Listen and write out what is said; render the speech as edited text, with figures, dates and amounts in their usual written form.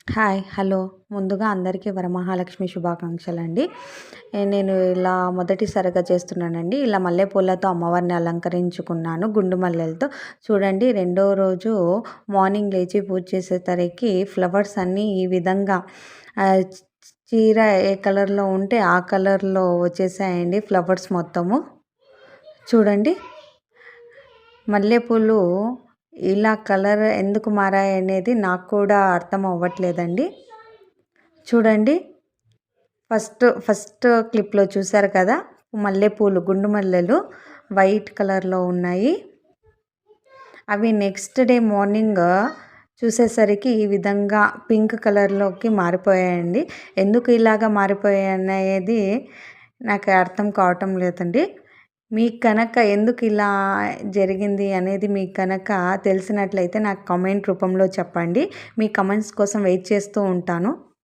Hi. Hello. ముందుగా అందరికీ వరమహాలక్ష్మి శుభాకాంక్షలండి. నేను ఇలా మొదటిసారిగా చేస్తున్నానండి. ఇలా మల్లెపూలతో అమ్మవారిని అలంకరించుకున్నాను గుండు మల్లెలతో. చూడండి రెండో రోజు మార్నింగ్ లేచి పూజ చేసేసరికి ఫ్లవర్స్ అన్నీ ఈ విధంగా చీర ఏ కలర్‌లో ఉంటే ఆ కలర్‌లో వచ్చేసాయండి ఫ్లవర్స్ మొత్తము. చూడండి. మల్లెపూలు ఇలా కలర్ ఎందుకు మారాయనేది నాకు కూడా అర్థం అవ్వట్లేదండి. చూడండి. ఫస్ట్ క్లిప్‌లో చూసారు కదా! మల్లెపూలు గుండు మల్లెలు వైట్ కలర్‌లో ఉన్నాయి. అవి నెక్స్ట్ డే మార్నింగ్ చూసేసరికి ఈ విధంగా పింక్ కలర్‌లోకి మారిపోయాయండి. ఎందుకు ఇలాగ మారిపోయాయనేది నాకు అర్థం కావటం లేదండి. మీకు కనుక ఎందుకు ఇలా జరిగింది అనేది మీకు కనుక తెలిసినట్లయితే నాకు కామెంట్ రూపంలో చెప్పండి. మీ కామెంట్స్ కోసం వెయిట్ చేస్తూ ఉంటాను.